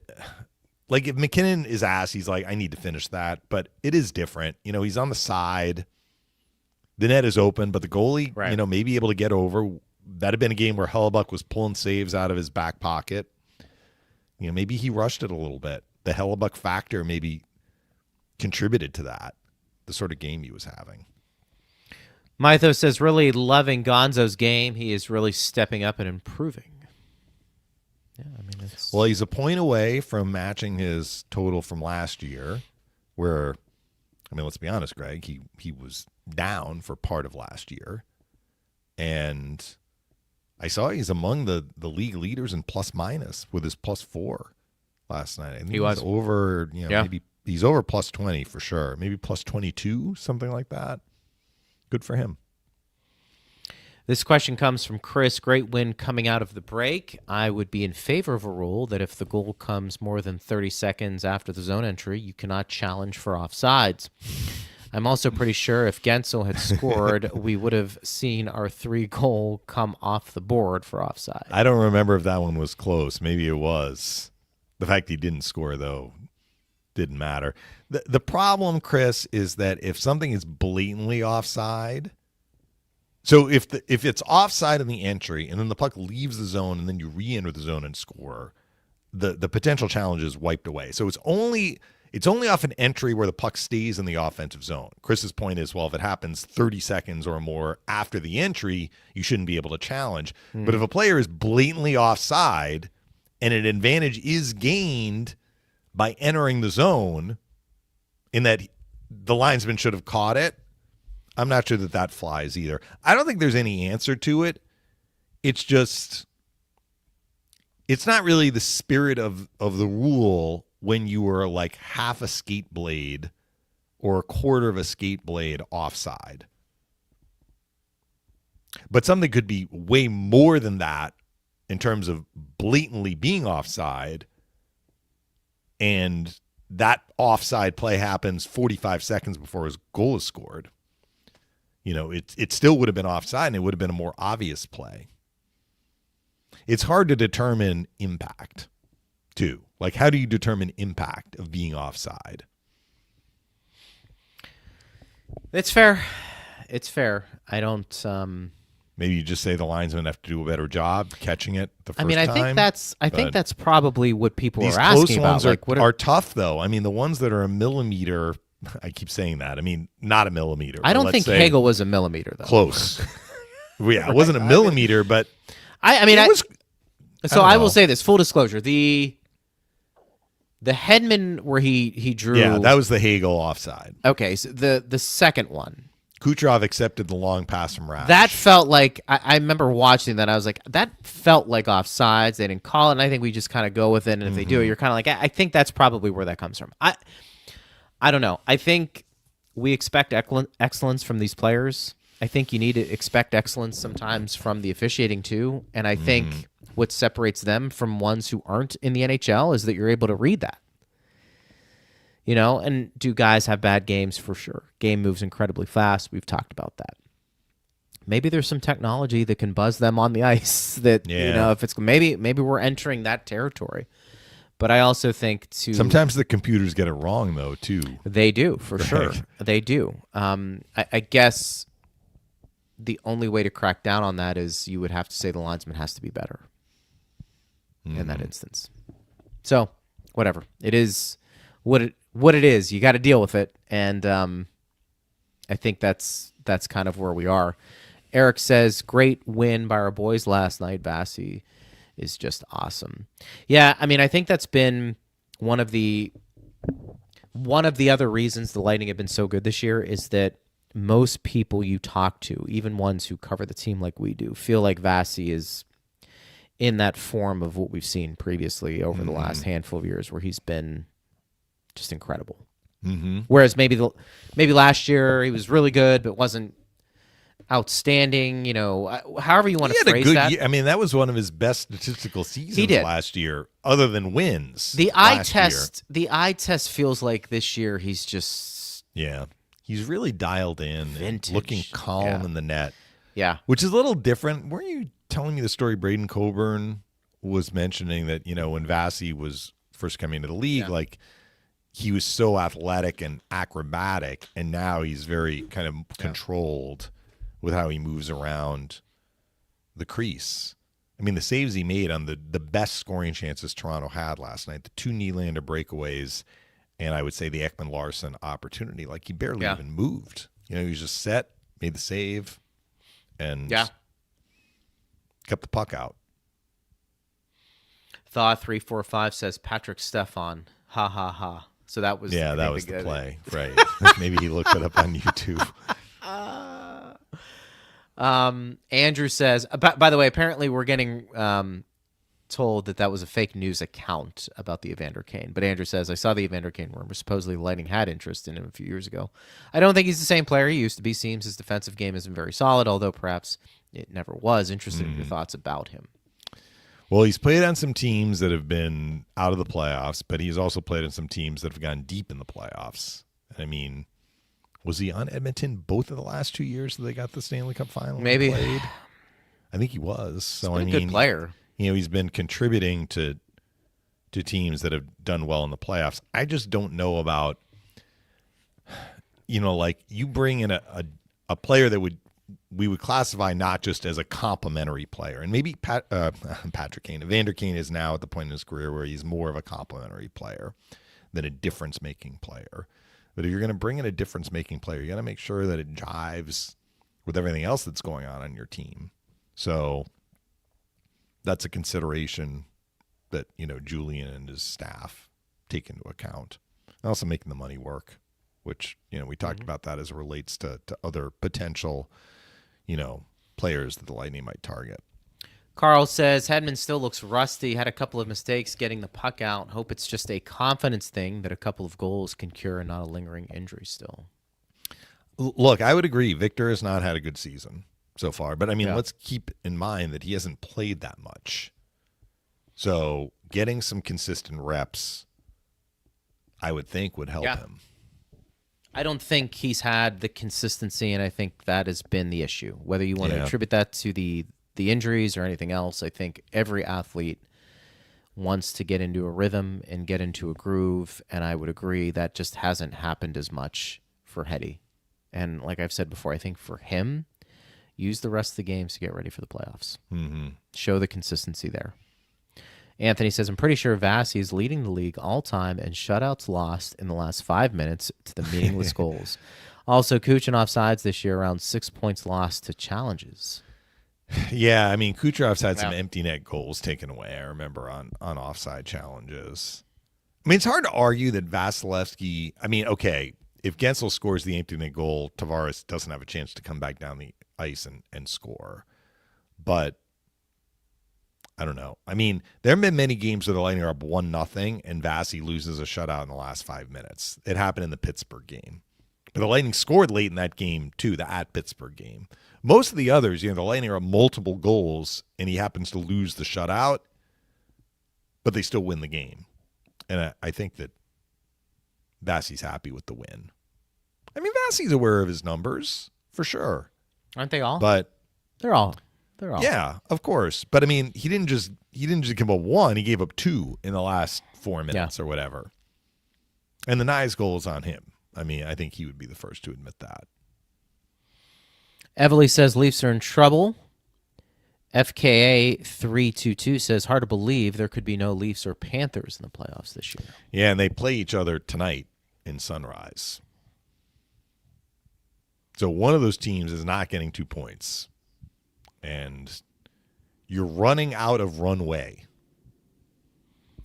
like, if McKinnon is asked, he's like, I need to finish that. But it is different. You know, he's on the side. The net is open, but the goalie, may be able to get over. That had been a game where Hellebuck was pulling saves out of his back pocket. You know, maybe he rushed it a little bit. The Hellebuck factor maybe contributed to that, the sort of game he was having. Mythos says, really loving Gonzo's game. He is really stepping up and improving. Yeah, I mean, well, he's a point away from matching his total from last year, where, I mean, let's be honest, Greg, he was down for part of last year. And I saw he's among the league leaders in plus minus with his +4 last night. I think he was over, maybe he's over plus 20 for sure. Maybe plus 22, something like that. Good for him. This question comes from Chris. Great win coming out of the break. I would be in favor of a rule that if the goal comes more than 30 seconds after the zone entry, you cannot challenge for offsides. I'm also pretty sure if Gensel had scored, we would have seen our 3-goal come off the board for offside. I don't remember if that one was close. Maybe it was. The fact he didn't score, though, didn't matter. The problem, Chris, is that if something is blatantly offside, so if it's offside in the entry and then the puck leaves the zone and then you re-enter the zone and score, the potential challenge is wiped away. So it's only off an entry where the puck stays in the offensive zone. Chris's point is, well, if it happens 30 seconds or more after the entry, you shouldn't be able to challenge. But if a player is blatantly offside and an advantage is gained by entering the zone in that the linesman should have caught it, I'm not sure that flies either. I don't think there's any answer to it. It's just, it's not really the spirit of the rule when you were like half a skate blade or a quarter of a skate blade offside. But something could be way more than that in terms of blatantly being offside, and that offside play happens 45 seconds before his goal is scored. You know, it still would have been offside, and it would have been a more obvious play. It's hard to determine impact, too. Like, how do you determine impact of being offside? It's fair. It's fair. I don't. Maybe you just say the linesmen have to do a better job catching it the first time. I think that's probably what people these are asking close about. ones Like, what are tough, though. I mean, the ones that are a millimeter. I keep saying that. I mean, not a millimeter. I don't think Hagel was a millimeter, though. Close. Yeah, it wasn't a millimeter, but I will say this, full disclosure. The Hedman where he drew. Yeah, that was the Hagel offside. Okay, so the second one. Kucherov accepted the long pass from Rash. That felt like, I remember watching that. I was like, that felt like offsides. They didn't call it, and I think we just kind of go with it. And if they do it, you're kind of like, I think that's probably where that comes from. I don't know. I think we expect excellence from these players. I think you need to expect excellence sometimes from the officiating too. And I think what separates them from ones who aren't in the NHL is that you're able to read that. You know, and do guys have bad games? For sure. Game moves incredibly fast. We've talked about that. Maybe there's some technology that can buzz them on the ice that, you know, if it's maybe we're entering that territory. But I also think sometimes the computers get it wrong, though, too. They do, for sure. They do. I guess the only way to crack down on that is you would have to say the linesman has to be better in that instance. So, whatever. It is what it is. You got to deal with it. And I think that's kind of where we are. Eric says, great win by our boys last night, Vasi. Is just awesome. Yeah, I mean, I think that's been one of the other reasons the Lightning have been so good this year is that most people you talk to, even ones who cover the team like we do, feel like Vasi is in that form of what we've seen previously over the last handful of years, where he's been just incredible. Whereas maybe last year he was really good, but wasn't outstanding, you know, however you want to phrase that. I mean, that was one of his best statistical seasons last year, other than wins. The eye test feels like this year he's just he's really dialed in, vintage. Looking calm in the net. Yeah, which is a little different. Weren't you telling me the story? Braden Coburn was mentioning that, you know, when Vasi was first coming into the league, like he was so athletic and acrobatic, and now he's very kind of controlled with how he moves around the crease. I mean, the saves he made on the best scoring chances Toronto had last night, the 2 Nylander breakaways, and I would say the Ekman-Larsson opportunity, like he barely even moved. You know, he was just set, made the save, and kept the puck out. Thaw345 says Patrick Stefan, ha ha ha. So that was that was the play, right? Maybe he looked it up on YouTube. Andrew says, by the way, apparently we're getting told that was a fake news account about the Evander Kane. But Andrew says, I saw the Evander Kane rumor. Supposedly Lightning had interest in him a few years ago. I don't think he's the same player he used to be. Seems his defensive game isn't very solid, although perhaps it never was. Interested in your thoughts about him. Well, he's played on some teams that have been out of the playoffs, but he's also played on some teams that have gone deep in the playoffs. I mean, was he on Edmonton both of the last 2 years that they got the Stanley Cup final? Maybe. Played? I think he was. So He's been a good player. He's been contributing to teams that have done well in the playoffs. I just don't know about, like you bring in a player that we would classify not just as a complementary player. And maybe Patrick Kane, Evander Kane is now at the point in his career where he's more of a complementary player than a difference-making player. But if you're going to bring in a difference-making player, you got to make sure that it jives with everything else that's going on your team. So that's a consideration that, Julian and his staff take into account. And also making the money work, which, we talked about that as it relates to other potential, players that the Lightning might target. Carl says, Hedman still looks rusty, had a couple of mistakes getting the puck out. Hope it's just a confidence thing that a couple of goals can cure and not a lingering injury still. Look, I would agree. Victor has not had a good season so far. But, let's keep in mind that he hasn't played that much. So getting some consistent reps, I would think, would help him. I don't think he's had the consistency, and I think that has been the issue. Whether you want to attribute that to the injuries or anything else, I think every athlete wants to get into a rhythm and get into a groove, and I would agree that just hasn't happened as much for Heddy. And like I've said before, I think for him, use the rest of the games to get ready for the playoffs. Mm-hmm. Show the consistency there. Anthony says, I'm pretty sure Vasilevskiy is leading the league all-time in shutouts lost in the last 5 minutes to the meaningless goals. Also, Kucherov offsides this year, around 6 points lost to challenges. Yeah, Kucherov's had some empty net goals taken away, I remember, on offside challenges. It's hard to argue that Vasilevskiy, okay, if Gensel scores the empty net goal, Tavares doesn't have a chance to come back down the ice and score. But I don't know. There have been many games where the Lightning are up 1-0 and Vasi loses a shutout in the last 5 minutes. It happened in the Pittsburgh game. But the Lightning scored late in that game, too, the at-Pittsburgh game. Most of the others, the Lightning are up multiple goals, and he happens to lose the shutout, but they still win the game. And I think that Vasi's happy with the win. Vasi's aware of his numbers, for sure. Aren't they all? But They're all. Yeah, of course. But he didn't just give up one. He gave up two in the last 4 minutes or whatever. And the Nyes goal is on him. I think he would be the first to admit that. Everly says Leafs are in trouble. FKA 322 says hard to believe there could be no Leafs or Panthers in the playoffs this year. Yeah, and they play each other tonight in Sunrise. So one of those teams is not getting 2 points. And you're running out of runway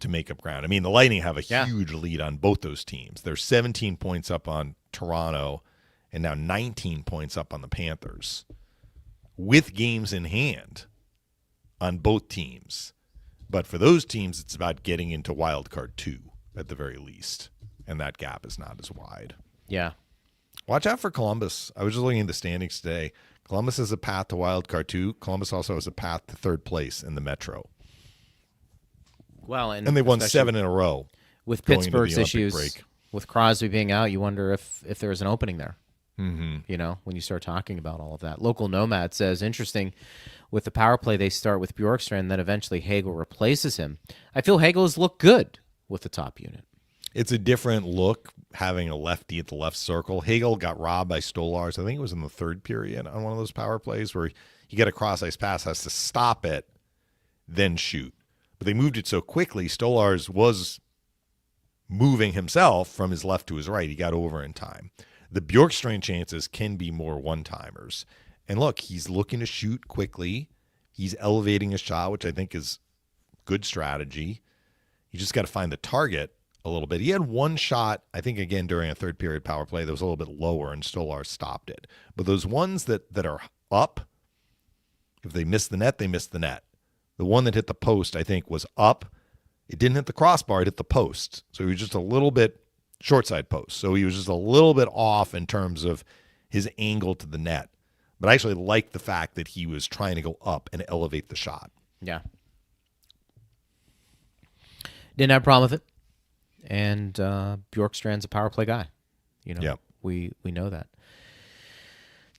to make up ground. The Lightning have a huge lead on both those teams. They're 17 points up on Toronto and now 19 points up on the Panthers with games in hand on both teams. But for those teams, it's about getting into wild card 2 at the very least. And that gap is not as wide. Yeah. Watch out for Columbus. I was just looking at the standings today. Columbus has a path to wild card 2. Columbus also has a path to third place in the Metro. Well, and they won 7 in a row. With Pittsburgh's issues, with Crosby being out, you wonder if there is an opening there. Mm-hmm. When you start talking about all of that. Local Nomad says, interesting, with the power play, they start with Bjorkstrand, then eventually Hagel replaces him. I feel Hagel has looked good with the top unit. It's a different look having a lefty at the left circle. Hagel got robbed by Stolarz. I think it was in the third period on one of those power plays where he got a cross-ice pass, has to stop it, then shoot. But they moved it so quickly, Stolarz was moving himself from his left to his right. He got over in time. The Bjorkstrand chances can be more one-timers. And look, he's looking to shoot quickly. He's elevating his shot, which I think is good strategy. You just got to find the target a little bit. He had one shot, I think, again, during a third period power play that was a little bit lower, and Stolarz stopped it. But those ones that are up, if they miss the net, they miss the net. The one that hit the post, I think, was up. It didn't hit the crossbar. It hit the post. So he was just a little bit short side post. So he was just a little bit off in terms of his angle to the net. But I actually like the fact that he was trying to go up and elevate the shot. Yeah. Didn't have a problem with it. And Bjorkstrand's a power play guy. Yep. We know that.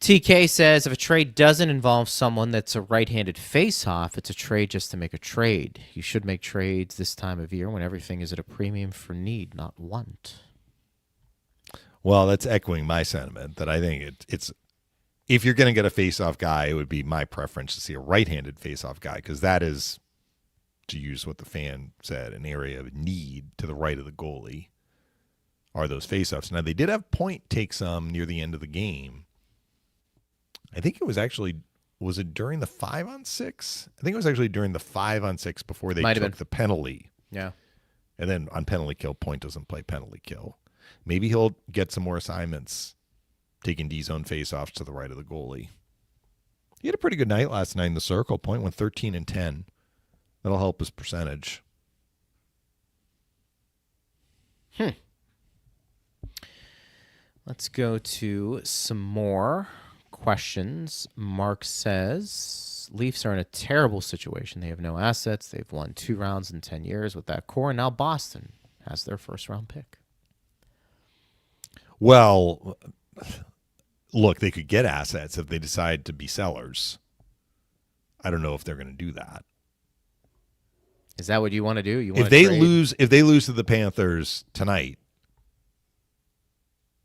TK says if a trade doesn't involve someone that's a right-handed face-off, it's a trade just to make a trade. You should make trades this time of year when everything is at a premium for need, not want. Well, that's echoing my sentiment that I think it's if you're going to get a face-off guy, it would be my preference to see a right-handed face-off guy because that is, to use what the fan said, an area of need to the right of the goalie are those face-offs. Now, they did have Point take some near the end of the game. I think it was actually, was it during the 5-on-6? I think it was actually during the 5-on-6 before they took the penalty. Yeah. And then on penalty kill, Point doesn't play penalty kill. Maybe he'll get some more assignments taking D-zone face-offs to the right of the goalie. He had a pretty good night last night in the circle. Point went 13 and 10. That'll help his percentage. Let's go to some more questions. Mark says, Leafs are in a terrible situation. They have no assets. They've won 2 rounds in 10 years with that core, and now Boston has their first-round pick. Well, look, they could get assets if they decide to be sellers. I don't know if they're going to do that. Is that what you want to do? If they lose to the Panthers tonight,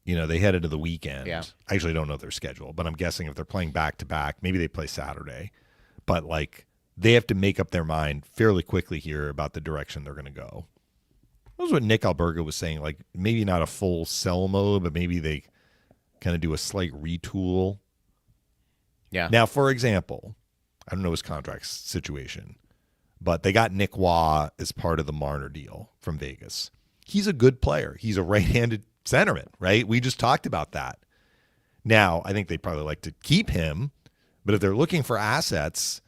they head into the weekend. Yeah. I actually don't know their schedule, but I'm guessing if they're playing back-to-back, maybe they play Saturday. But, they have to make up their mind fairly quickly here about the direction they're going to go. That was what Nick Alberga was saying, maybe not a full sell mode, but maybe they kind of do a slight retool. Yeah. Now, for example, I don't know his contract situation, but they got Nick Waugh as part of the Marner deal from Vegas. He's a good player. He's a right-handed centerman, right? We just talked about that. Now, I think they'd probably like to keep him, but if they're looking for assets,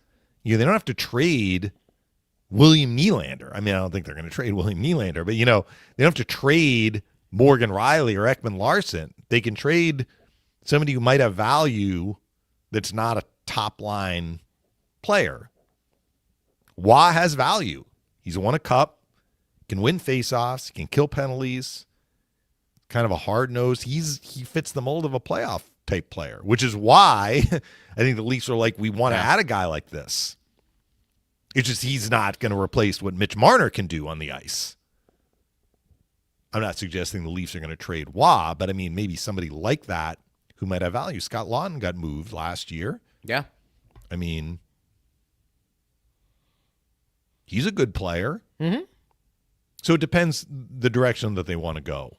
they don't have to trade William Nylander. I mean, I don't think they're going to trade William Nylander, but, they don't have to trade Morgan Riley or Ekman Larson. They can trade somebody who might have value that's not a top-line player. Waugh has value. He's won a cup, can win faceoffs, can kill penalties, kind of a hard-nosed. He fits the mold of a playoff-type player, which is why I think the Leafs are we want to add a guy like this. It's just he's not going to replace what Mitch Marner can do on the ice. I'm not suggesting the Leafs are going to trade Waugh, but I mean maybe somebody like that who might have value. Scott Laughton got moved last year. Yeah. I mean, he's a good player. Mm-hmm. So it depends the direction that they want to go.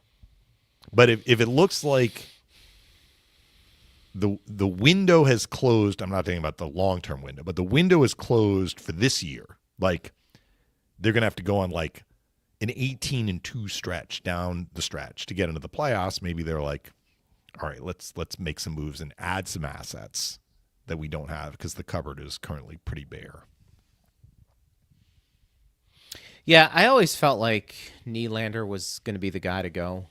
But if it looks like the window has closed, I'm not talking about the long-term window, but the window is closed for this year. They're going to have to go on an 18-2 stretch down the stretch to get into the playoffs. Maybe they're all right, let's make some moves and add some assets that we don't have because the cupboard is currently pretty bare. Yeah, I always felt like Nylander was going to be the guy to go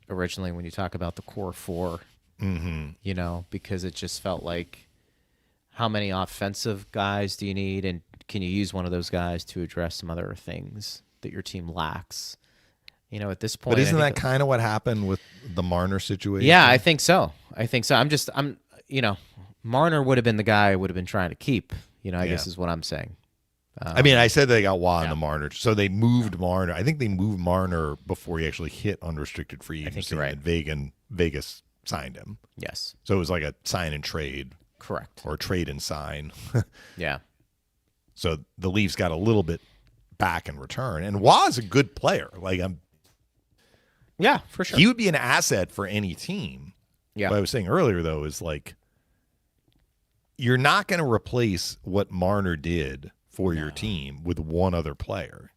originally when you talk about the core 4. Mm-hmm. Because it just felt like how many offensive guys do you need, and can you use one of those guys to address some other things that your team lacks? At this point. But isn't that kind of what happened with the Marner situation? Yeah, I think so. Marner would have been the guy I would have been trying to keep, I guess is what I'm saying. I said they got Waugh in the Marner, so they moved Marner. I think they moved Marner before he actually hit unrestricted free agency. I think you're right. And Vegas signed him. Yes. So it was like a sign and trade. Correct. Or trade and sign. Yeah. So the Leafs got a little bit back in return. And Waugh is a good player. Yeah, for sure. He would be an asset for any team. Yeah. What I was saying earlier, though, is you're not going to replace what Marner did for your team with one other player,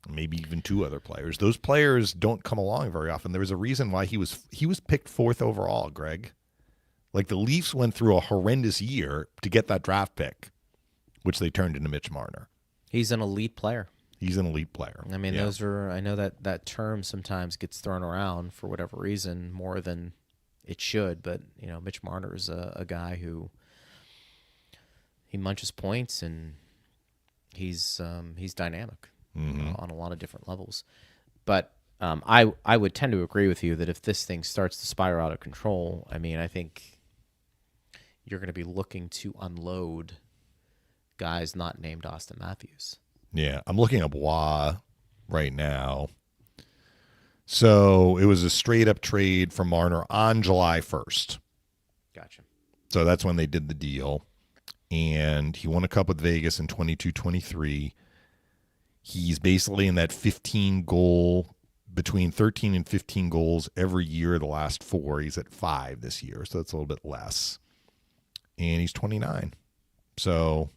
maybe even 2 other players. Those players don't come along very often. There was a reason why he was picked 4th overall, Greg. The Leafs went through a horrendous year to get that draft pick, which they turned into Mitch Marner. He's an elite player. He's an elite player. I mean, I know that term sometimes gets thrown around for whatever reason more than it should. But Mitch Marner is a guy who he munches points, and he's dynamic on a lot of different levels. But I would tend to agree with you that if this thing starts to spiral out of control, I think you're going to be looking to unload guys not named Austin Matthews. Yeah, I'm looking up Wah right now. So it was a straight-up trade from Marner on July 1st. Gotcha. So that's when they did the deal. And he won a cup with Vegas in 22-23. He's basically in that 15-goal, between 13 and 15 goals every year the last 4. He's at 5 this year, so that's a little bit less. And he's 29. So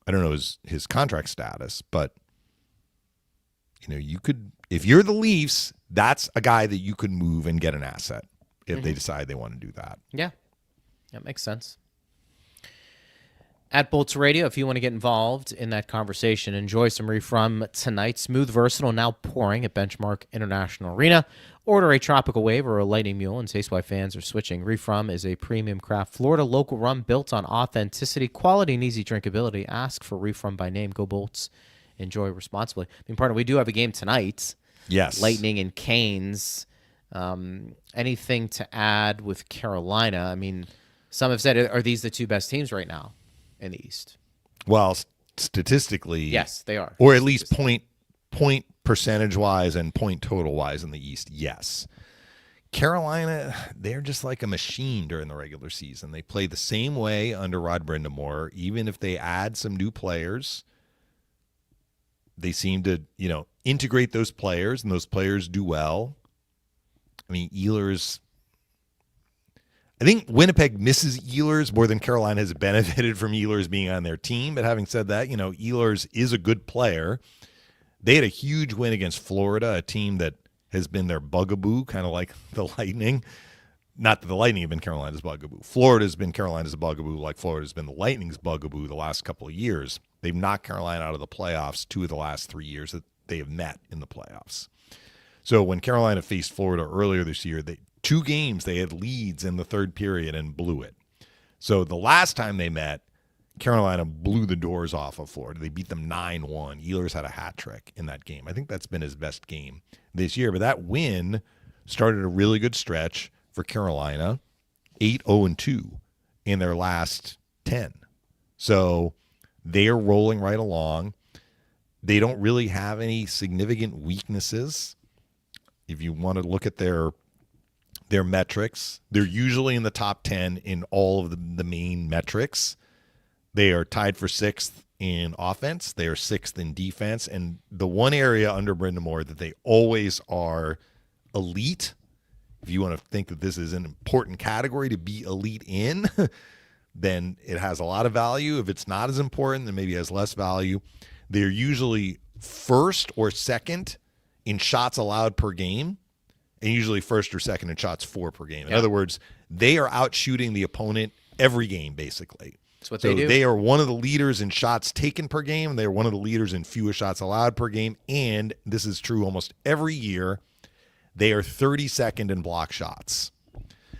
I don't know his contract status, but you could, if you're the Leafs, that's a guy that you could move and get an asset if they decide they want to do that. Yeah, that makes sense. At Bolts Radio, if you want to get involved in that conversation, enjoy some from tonight. Smooth, versatile, now pouring at Benchmark International Arena. Order a Tropical Wave or a Lightning Mule and taste why fans are switching. Refrum is a premium craft Florida local rum built on authenticity, quality, and easy drinkability. Ask for Refrum by name. Go Bolts. Enjoy responsibly. Partner, we do have a game tonight. Yes. Lightning and Canes. Anything to add with Carolina? Some have said, are these the two best teams right now in the East? Well, statistically, yes, they are. Or at least point percentage-wise and point total-wise in the East, yes. Carolina, they're just like a machine during the regular season. They play the same way under Rod Brindamore. Even if they add some new players, they seem to, integrate those players, and those players do well. Ehlers, I think Winnipeg misses Ehlers more than Carolina has benefited from Ehlers being on their team. But having said that, Ehlers is a good player. They had a huge win against Florida, a team that has been their bugaboo, kind of like the Lightning. Not that the Lightning have been Carolina's bugaboo. Florida's been Carolina's bugaboo, like Florida's been the Lightning's bugaboo the last couple of years. They've knocked Carolina out of the playoffs 2 of the last 3 years that they have met in the playoffs. So when Carolina faced Florida earlier this year, 2 games they had leads in the third period and blew it. So the last time they met, Carolina blew the doors off of Florida. They beat them 9-1. Ehlers had a hat trick in that game. I think that's been his best game this year. But that win started a really good stretch for Carolina, 8-0-2 in their last 10. So they are rolling right along. They don't really have any significant weaknesses. If you want to look at their metrics, they're usually in the top 10 in all of the main metrics. They are tied for 6th in offense. They are 6th in defense. And the one area under Brindamore that they always are elite, if you want to think that this is an important category to be elite in, then it has a lot of value. If it's not as important, then maybe it has less value. They're usually first or second in shots allowed per game, and usually first or second in shots for per game. In other words, they are out shooting the opponent every game, basically. That's what they do. They are one of the leaders in shots taken per game, and they are one of the leaders in fewest shots allowed per game. And this is true almost every year. They are 32nd in block shots.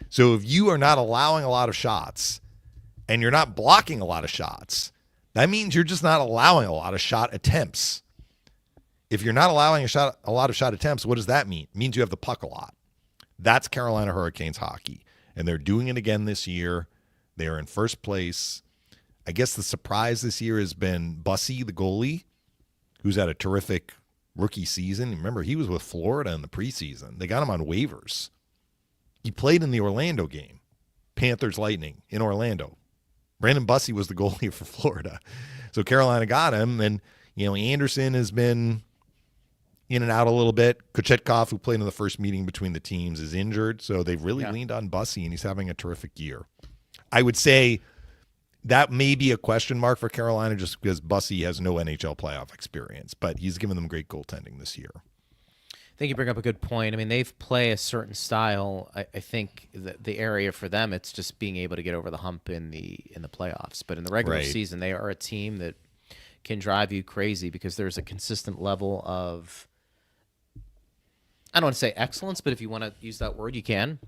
So if you are not allowing a lot of shots and you're not blocking a lot of shots, that means you're just not allowing a lot of shot attempts. If you're not allowing a lot of shot attempts, what does that mean? It means you have the puck a lot. That's Carolina Hurricanes hockey. And they're doing it again this year. They are in first place. I guess the surprise this year has been Bussy, the goalie, who's had a terrific rookie season. Remember, he was with Florida in the preseason. They got him on waivers. He played in the Orlando game, Panthers Lightning in Orlando. Brandon Bussy was the goalie for Florida. So Carolina got him, and Anderson has been in and out a little bit. Kucherov, who played in the first meeting between the teams, is injured. So they've really leaned on Bussy, and he's having a terrific year. I would say that may be a question mark for Carolina just because Bussy has no NHL playoff experience, but he's given them great goaltending this year. I think you bring up a good point. They play a certain style. I think the area for them, it's just being able to get over the hump in the playoffs. But in the regular season, they are a team that can drive you crazy because there's a consistent level of, I don't want to say excellence, but if you want to use that word, you can.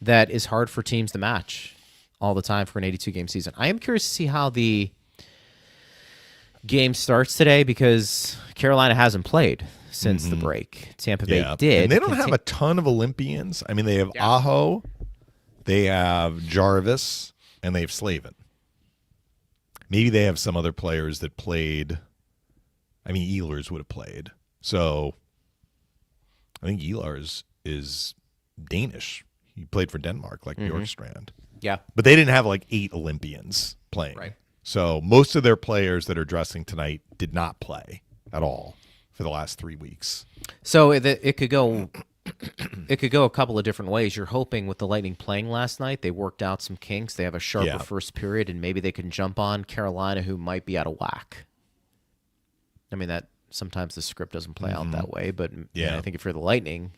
that is hard for teams to match all the time for an 82-game season. I am curious to see how the game starts today because Carolina hasn't played since the break. Tampa Bay did. And they don't have a ton of Olympians. I mean, they have Aho, they have Jarvis, and they have Slavin. Maybe they have some other players that played. I mean, Ehlers would have played. So I think Ehlers is Danish. He played for Denmark, like Bjorkstrand. Yeah. But they didn't have like 8 Olympians playing. Right. So most of their players that are dressing tonight did not play at all for the last 3 weeks. So it could go a couple of different ways. You're hoping with the Lightning playing last night, they worked out some kinks. They have a sharper first period, and maybe they can jump on Carolina, who might be out of whack. I mean, that sometimes the script doesn't play out that way, but I think if you're the Lightning,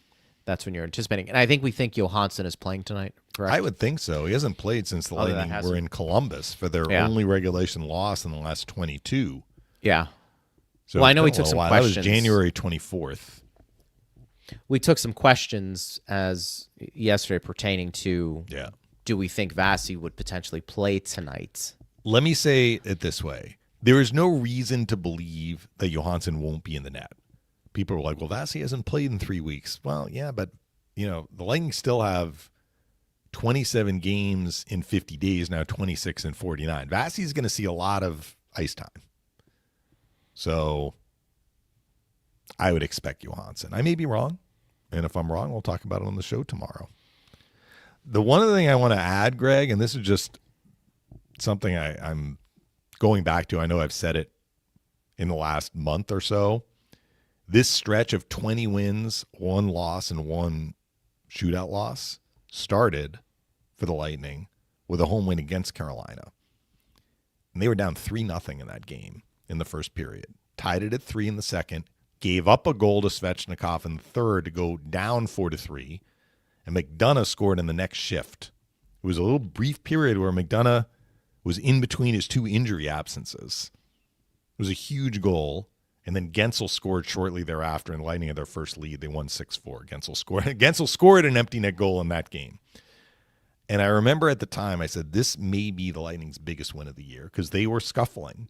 that's when you're anticipating. And I think we think Johansson is playing tonight, correct? I would think so. He hasn't played since the Lightning were in Columbus for their only regulation loss in the last 22. Yeah. So well, I know we took some questions. That was January 24th. We took some questions as yesterday pertaining to do we think Vasi would potentially play tonight? Let me say it this way. There is no reason to believe that Johansson won't be in the net. People are like, well, Vasi hasn't played in 3 weeks. Well, yeah, but, the Lightning still have 27 games in 50 days, now 26 and 49. Vasi's going to see a lot of ice time. So I would expect Johansson. I may be wrong, and if I'm wrong, we'll talk about it on the show tomorrow. The one other thing I want to add, Greg, and this is just something I'm going back to, I know I've said it in the last month or so. This stretch of 20 wins, 1 loss, and 1 shootout loss started for the Lightning with a home win against Carolina. And they were down 3-0 in that game in the first period. Tied it at 3 in the second, gave up a goal to Svechnikov in the third to go down 4-3, and McDonough scored in the next shift. It was a little brief period where McDonough was in between his 2 injury absences. It was a huge goal. And then Gensel scored shortly thereafter, and Lightning had their first lead. They won 6-4. Gensel scored an empty net goal in that game. And I remember at the time I said, this may be the Lightning's biggest win of the year because they were scuffling.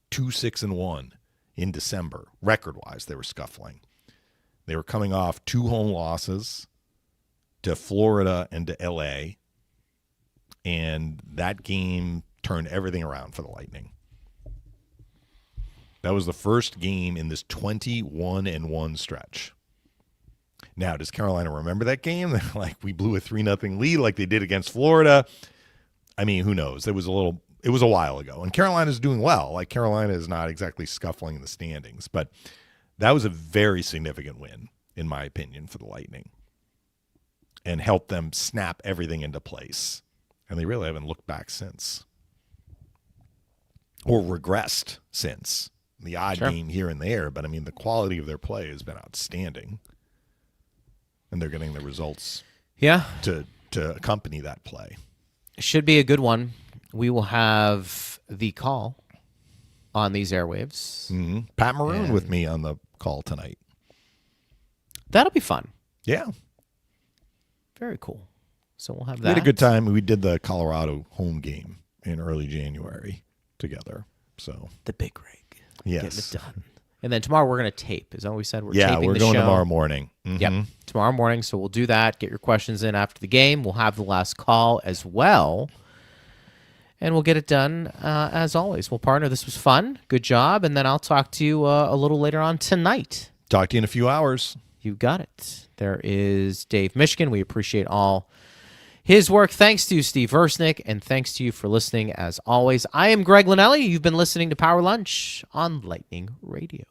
2-6-1 in December. Record-wise, they were scuffling. They were coming off 2 home losses to Florida and to L.A., and that game turned everything around for the Lightning. That was the first game in this 21-1 stretch. Now, does Carolina remember that game? Like, we blew a 3-0 lead like they did against Florida. I mean, who knows? It was a while ago. And Carolina's doing well. Like, Carolina is not exactly scuffling in the standings. But that was a very significant win, in my opinion, for the Lightning. And helped them snap everything into place. And they really haven't looked back since. Or regressed since. The odd game here and there, but I mean, the quality of their play has been outstanding. And they're getting the results to accompany that play. Should be a good one. We will have the call on these airwaves. Mm-hmm. Pat Maroon with me on the call tonight. That'll be fun. Yeah. Very cool. So we'll have that. We had a good time. We did the Colorado home game in early January together. So the big rig. Yes. Getting it done. And then tomorrow we're going to tape. Is that what we said? We're taping we're the going show. tomorrow morning. Mm-hmm. Yep, tomorrow morning. So we'll do that. Get your questions in after the game. We'll have the last call as well. And we'll get it done as always. Well, partner, this was fun. Good job. And then I'll talk to you a little later on tonight. Talk to you in a few hours. You got it. There is Dave Mishkin. We appreciate all his work. Thanks to Steve Versnick, and thanks to you for listening as always. I am Greg Linnelli. You've been listening to Power Lunch on Lightning Radio.